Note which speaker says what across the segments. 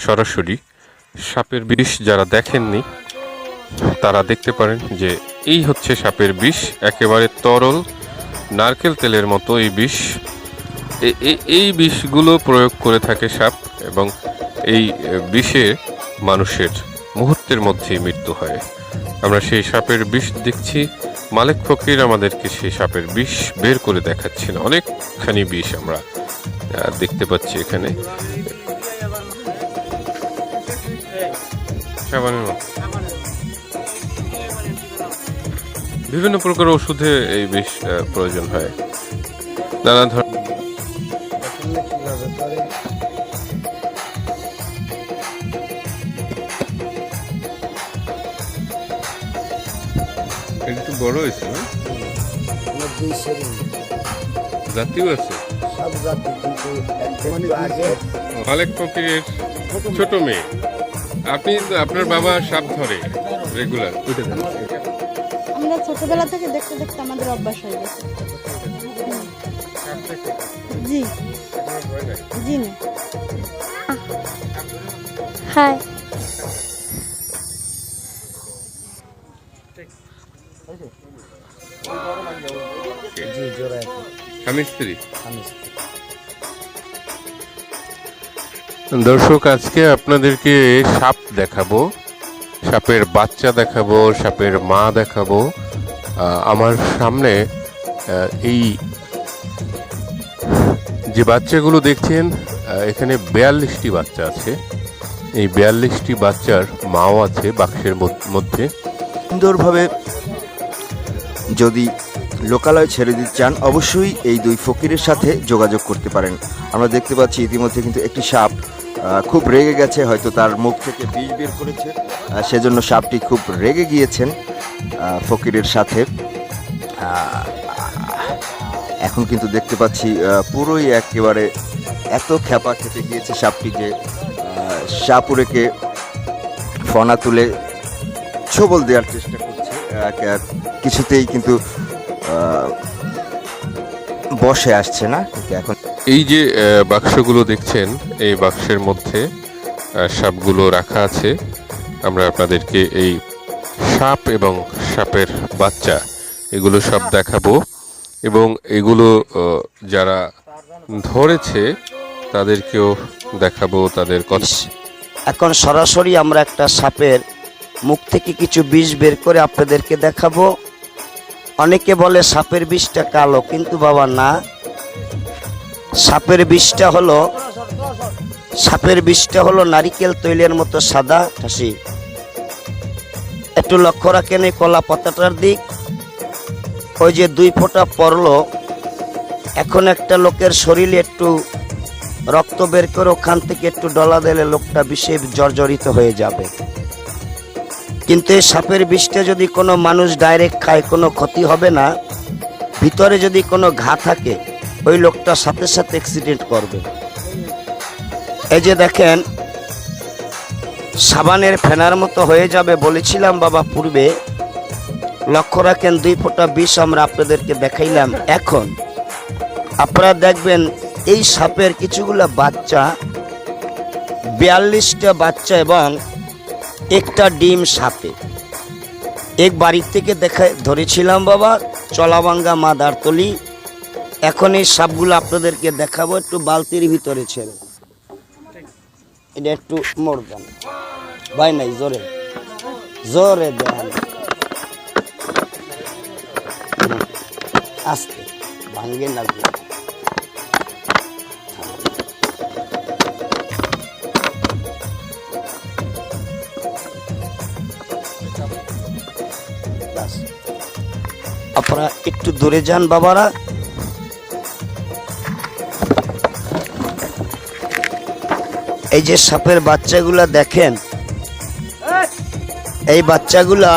Speaker 1: সরাসরি সাপের বিষ যারা দেখেননি তারা দেখতে পারেন যে এই হচ্ছে সাপের বিষ, একেবারে তরল নারকেল তেলের মতো এই বিষ। এই বিষগুলো প্রয়োগ করে থাকে সাপ, এবং এই বিষে মানুষের মুহূর্তের মধ্যেই মৃত্যু হয়। আমরা সেই সাপের বিষ দেখছি, মালেক ফকির আমাদেরকে সেই সাপের বিষ বের করে দেখাচ্ছেন। অনেকখানি বিষ আমরা দেখতে পাচ্ছি এখানে, সাবানের মতো। বিভিন্ন প্রকার ওষুধে এই বিষ প্রয়োজন হয়, নানা ধরনের। একটু বড় হয়েছে না, জাতিও আছে। মালেক ফকিরের ছোট মেয়ে, আপনি আপনার বাবা সাপ ধরে রেগুলার?
Speaker 2: আমরা ছোটবেলা থেকে দেখতে দেখতে আমাদের অভ্যাস হয়ে গেছে। জি জি না। হ্যাঁ,
Speaker 1: স্বামী স্ত্রী। দর্শক, আজকে আপনাদেরকে সাপ দেখাবো, সাপের বাচ্চা দেখাবো, সাপের মা দেখাবো। আমার সামনে এই যে বাচ্চাগুলো দেখছেন, এখানে 42টি বাচ্চা আছে। এই 42টি বাচ্চার মাও আছে বাক্সের মধ্যে।
Speaker 3: সুন্দরভাবে যদি লোকালয় ছেড়ে দিতে চান, অবশ্যই এই দুই ফকিরের সাথে যোগাযোগ করতে পারেন। আমরা দেখতে পাচ্ছি ইতিমধ্যে কিন্তু একটি সাপ খুব রেগে গেছে, হয়তো তার মুখ থেকে বিষ বের করেছে, সেজন্য সাপটি খুব রেগে গিয়েছেন ফকিরের সাথে। এখন কিন্তু দেখতে পাচ্ছি পুরোই একেবারে এত খ্যাপা খেতে গিয়েছে সাপটি যে সাপুরেকে ফনা তুলে ছোবল দেওয়ার চেষ্টা করছে, কিছুতেই কিন্তু বসে আসছে না। এখন
Speaker 1: এই যে বাক্সগুলো দেখছেন, এই বাক্সের মধ্যে সাপগুলো রাখা আছে। আমরা আপনাদেরকে এই সাপ এবং সাপের বাচ্চা এগুলো সব দেখাবো, এবং এগুলো যারা ধরেছে তাদেরকেও দেখাবো তাদের কথা।
Speaker 4: এখন সরাসরি আমরা একটা সাপের মুখ থেকে কিছু বিষ বের করে আপনাদেরকে দেখাবো। অনেকে বলে সাপের বিষটা কালো, কিন্তু বাবা না, সাপের বিষটা হলো নারিকেল তৈলের মতো সাদা ঠাসি। একটু লক্ষ্য রাখেন এই কলা পাতাটার দিক, ওই যে 2 ফোঁটা পড়লো। এখন একটা লোকের শরীরে একটু রক্ত বের করে ওখান থেকে একটু ডলা দিলে লোকটা বিষে জর্জরিত হয়ে যাবে। কিন্তু এই সাপের বিষটা যদি কোনো মানুষ ডাইরেক্ট খায়, কোনো ক্ষতি হবে না। ভিতরে যদি কোনো ঘা থাকে, ওই লোকটা সাথে সাথে অ্যাক্সিডেন্ট করবে। এই যে দেখেন, সাবানের ফেনার মতো হয়ে যাবে বলেছিলাম বাবা পূর্বে। লক্ষ্য রাখেন 2 ফোঁটা বিষ আমরা আপনাদেরকে দেখাইলাম। এখন আপনারা দেখবেন এই সাপের কিছুগুলা বাচ্চা, 42টা বাচ্চা এবং একটা ডিম সাপে। এক বাড়ি থেকে ধরেছিলাম বাবা, চলাবাঙ্গা মাদারতলি। এখন এই সাপগুলো আপনাদেরকে দেখাবো, একটু বালতির ভিতরে ছেড়ে। এটা একটু মোড় দেন ভাই, নাই জোরে জোরে দেন, আস্তে ভাঙ্গে না। আপনারা একটু দূরে যান বাবারা। এই যে সাপের বাচ্চাগুলা দেখেন, এই বাচ্চাগুলা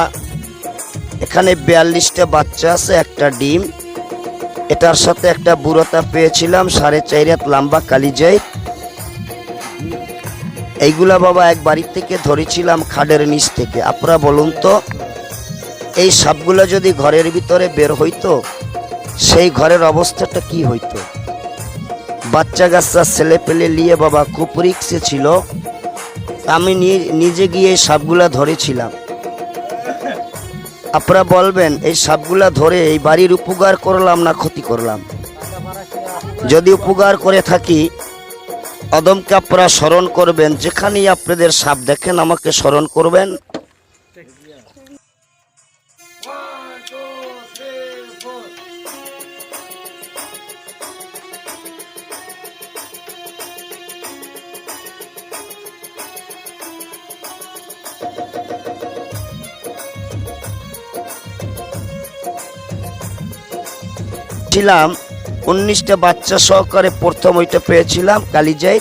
Speaker 4: এখানে 42টা বাচ্চা আছে, একটা ডিম। এটার সাথে একটা বুড়োতা পেয়েছিলাম 4.5 হাত লম্বা কালিজাই। এইগুলা বাবা এক বাড়ি থেকে ধরেছিলাম খাডের নিচ থেকে। আপনারা বলুন তো, এই সাপগুলো যদি ঘরের ভিতরে বের হইতো, সেই ঘরের অবস্থাটা কি হইতো? বাচ্চা কাচ্চা ছেলে পেলে নিয়ে বাবা খুব রিক্সে ছিল। আমি নিজে গিয়ে এই সাপগুলা ধরেছিলাম। আপনারা বলবেন এই সাপগুলা ধরে এই বাড়ির উপকার করলাম না ক্ষতি করলাম? যদি উপকার করে থাকি অদমকে আপনারা স্মরণ করবেন, যেখানেই আপনাদের সাপ দেখেন আমাকে স্মরণ করবেন। ছিলাম 19টা বাচ্চা সহকারে প্রথম ওইটা পেয়েছিলাম কালিজাই।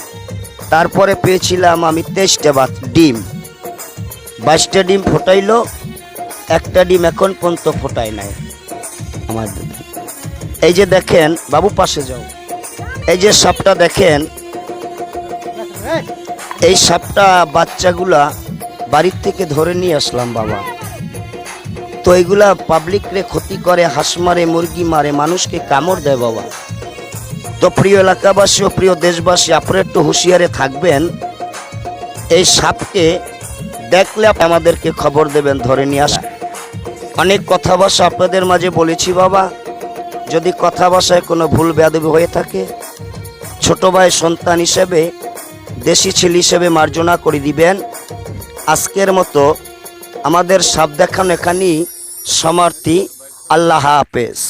Speaker 4: তারপরে পেয়েছিলাম আমি 23টা ডিম, 22টা ডিম ফোটাইলো, একটা ডিম এখন পর্যন্ত ফোটায় নাই আমার। এই যে দেখেন বাবু, পাশে যাও, এই যে সাপটা দেখেন, এই সাপটা বাচ্চাগুলা বাড়ির থেকে ধরে নিয়ে আসলাম বাবা। তো এইগুলা পাবলিকরে ক্ষতি করে, হাঁস মারে, মুরগি মারে, মানুষকে কামড় দেয় বাবা। তো প্রিয় এলাকাবাসী ও প্রিয় দেশবাসী, আপনারা একটু হুঁশিয়ারে থাকবেন। এই সাপকে দেখলে আমাদেরকে খবর দেবেন, ধরে নিয়ে আস। অনেক কথা ভাষা আপনাদের মাঝে বলেছি বাবা, যদি কথা ভাষায় কোনো ভুল বেয়াদবি হয়ে থাকে ছোট ভাই সন্তান হিসেবে, দেশি ছেলে হিসেবে মার্জনা করে দিবেন। আজকের মতো আমাদের সাপ দেখানো এখানেই সমাপ্তি। আল্লাহ হাফেজ।